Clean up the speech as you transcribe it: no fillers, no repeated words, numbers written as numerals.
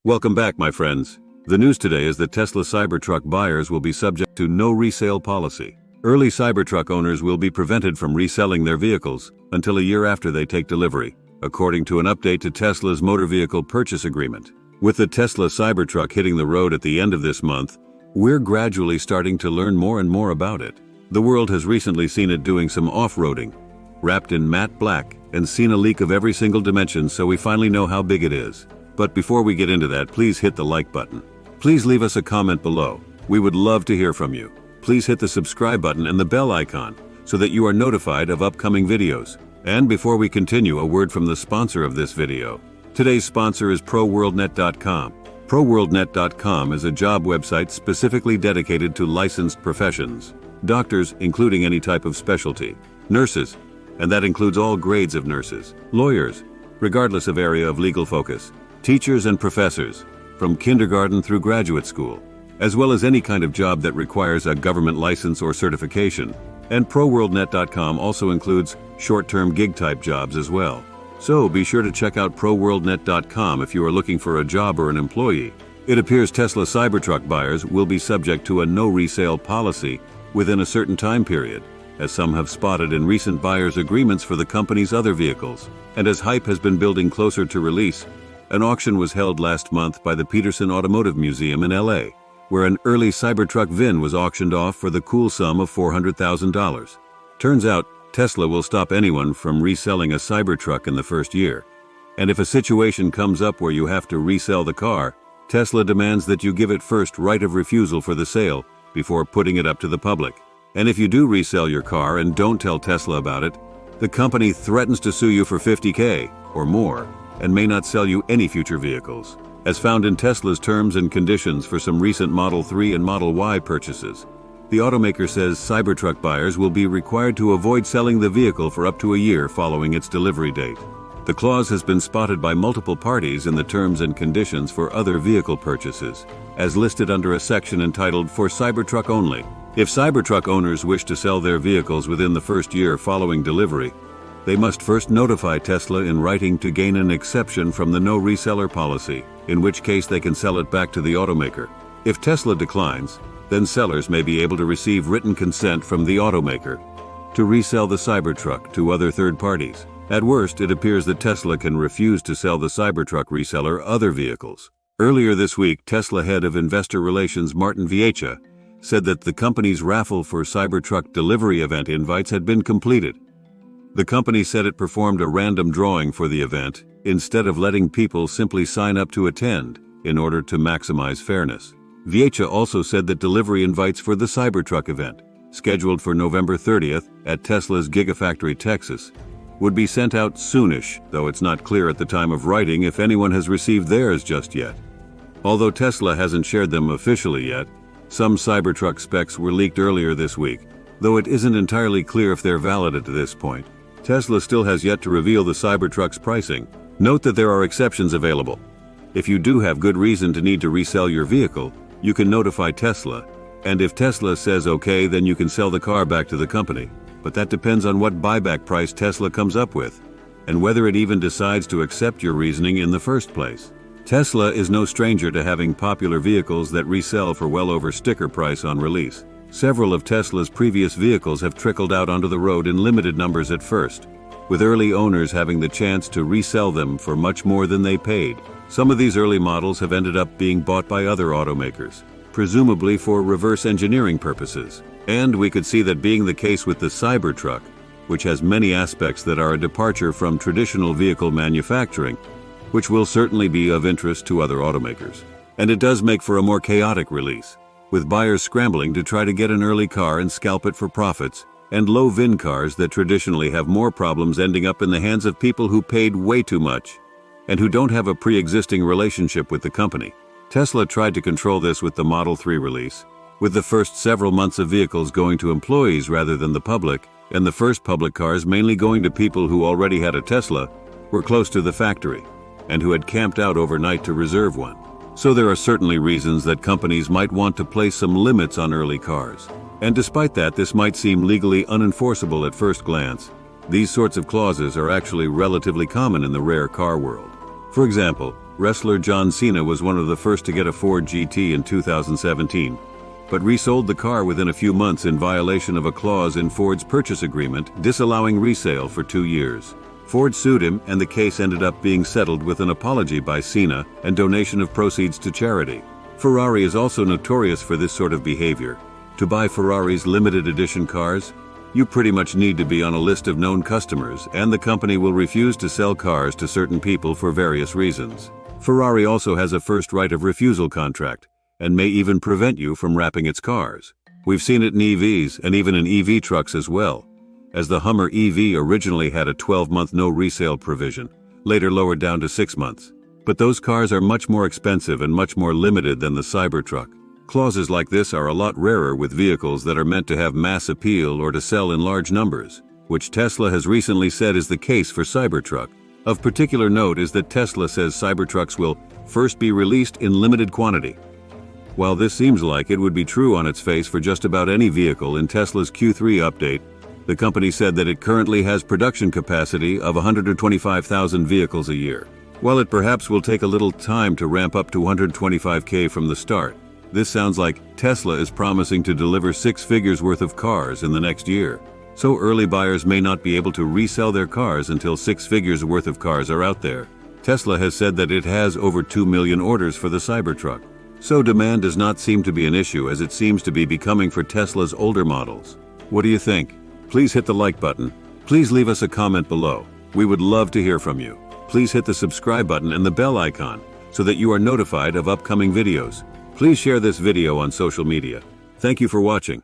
Welcome back, my friends. The news today is that Tesla Cybertruck buyers will be subject to no resale policy. Early Cybertruck owners will be prevented from reselling their vehicles until a year after they take delivery, according to an update to Tesla's motor vehicle purchase agreement. With the Tesla Cybertruck hitting the road at the end of this month, we're gradually starting to learn more and more about it. The world has recently seen it doing some off-roading, wrapped in matte black, and seen a leak of every single dimension, so we finally know how big it is. But before we get into that, please hit the like button. Please leave us a comment below. We would love to hear from you. Please hit the subscribe button and the bell icon so that you are notified of upcoming videos. And before we continue, a word from the sponsor of this video. Today's sponsor is ProWorldNet.com. ProWorldNet.com is a job website specifically dedicated to licensed professions. Doctors, including any type of specialty. Nurses, and that includes all grades of nurses. Lawyers, regardless of area of legal focus. Teachers and professors, from kindergarten through graduate school, as well as any kind of job that requires a government license or certification. And ProWorldNet.com also includes short-term gig-type jobs as well. So be sure to check out ProWorldNet.com if you are looking for a job or an employee. It appears Tesla Cybertruck buyers will be subject to a no resale policy within a certain time period, as some have spotted in recent buyers' agreements for the company's other vehicles. And as hype has been building closer to release, an auction was held last month by the Peterson Automotive Museum in LA, where an early Cybertruck VIN was auctioned off for the cool sum of $400,000. Turns out, Tesla will stop anyone from reselling a Cybertruck in the first year. And if a situation comes up where you have to resell the car, Tesla demands that you give it first right of refusal for the sale before putting it up to the public. And if you do resell your car and don't tell Tesla about it, the company threatens to sue you for $50,000 or more and may not sell you any future vehicles, as found in Tesla's terms and conditions for some recent Model 3 and Model Y purchases. The automaker says Cybertruck buyers will be required to avoid selling the vehicle for up to a year following its delivery date. The clause has been spotted by multiple parties in the terms and conditions for other vehicle purchases, as listed under a section entitled "For Cybertruck Only." If Cybertruck owners wish to sell their vehicles within the first year following delivery, they must first notify Tesla in writing to gain an exception from the no reseller policy, in which case they can sell it back to the automaker. If Tesla declines, then sellers may be able to receive written consent from the automaker to resell the Cybertruck to other third parties. At worst, it appears that Tesla can refuse to sell the Cybertruck reseller other vehicles. Earlier this week, Tesla head of investor relations Martin Viecha said that the company's raffle for Cybertruck delivery event invites had been completed. The company said it performed a random drawing for the event instead of letting people simply sign up to attend in order to maximize fairness. Viecha also said that delivery invites for the Cybertruck event, scheduled for November 30th at Tesla's Gigafactory, Texas, would be sent out soonish, though it's not clear at the time of writing if anyone has received theirs just yet. Although Tesla hasn't shared them officially yet, some Cybertruck specs were leaked earlier this week, though it isn't entirely clear if they're valid at this point. Tesla still has yet to reveal the Cybertruck's pricing. Note that there are exceptions available. If you do have good reason to need to resell your vehicle, you can notify Tesla, and if Tesla says okay, then you can sell the car back to the company. But that depends on what buyback price Tesla comes up with, and whether it even decides to accept your reasoning in the first place. Tesla is no stranger to having popular vehicles that resell for well over sticker price on release. Several of Tesla's previous vehicles have trickled out onto the road in limited numbers at first, with early owners having the chance to resell them for much more than they paid. Some of these early models have ended up being bought by other automakers, presumably for reverse engineering purposes. And we could see that being the case with the Cybertruck, which has many aspects that are a departure from traditional vehicle manufacturing, which will certainly be of interest to other automakers. And it does make for a more chaotic release, with buyers scrambling to try to get an early car and scalp it for profits, and low VIN cars that traditionally have more problems ending up in the hands of people who paid way too much and who don't have a pre-existing relationship with the company. Tesla tried to control this with the Model 3 release, with the first several months of vehicles going to employees rather than the public, and the first public cars mainly going to people who already had a Tesla, were close to the factory, and who had camped out overnight to reserve one. So there are certainly reasons that companies might want to place some limits on early cars. And despite that, this might seem legally unenforceable at first glance. These sorts of clauses are actually relatively common in the rare car world. For example, Wrestler John Cena was one of the first to get a Ford GT in 2017, but resold the car within a few months in violation of a clause in Ford's purchase agreement disallowing resale for 2 years. Ford sued him, and the case ended up being settled with an apology by Cena and donation of proceeds to charity. Ferrari is also notorious for this sort of behavior. To buy Ferrari's limited edition cars, you pretty much need to be on a list of known customers, and the company will refuse to sell cars to certain people for various reasons. Ferrari also has a first right of refusal contract, and may even prevent you from wrapping its cars. We've seen it in EVs and even in EV trucks as well, as the Hummer EV originally had a 12-month no resale provision, later lowered down to 6 months. But those cars are much more expensive and much more limited than the Cybertruck. Clauses like this are a lot rarer with vehicles that are meant to have mass appeal or to sell in large numbers, which Tesla has recently said is the case for Cybertruck. Of particular note is that Tesla says Cybertrucks will first be released in limited quantity. While this seems like it would be true on its face for just about any vehicle, in Tesla's Q3 update, the company said that it currently has production capacity of 125,000 vehicles a year. While it perhaps will take a little time to ramp up to 125K from the start, this sounds like Tesla is promising to deliver 6 figures worth of cars in the next year. So early buyers may not be able to resell their cars until 6 figures worth of cars are out there. Tesla has said that it has over 2 million orders for the Cybertruck. So demand does not seem to be an issue, as it seems to be becoming for Tesla's older models. What do you think? Please hit the like button. Please leave us a comment below. We would love to hear from you. Please hit the subscribe button and the bell icon so that you are notified of upcoming videos. Please share this video on social media. Thank you for watching.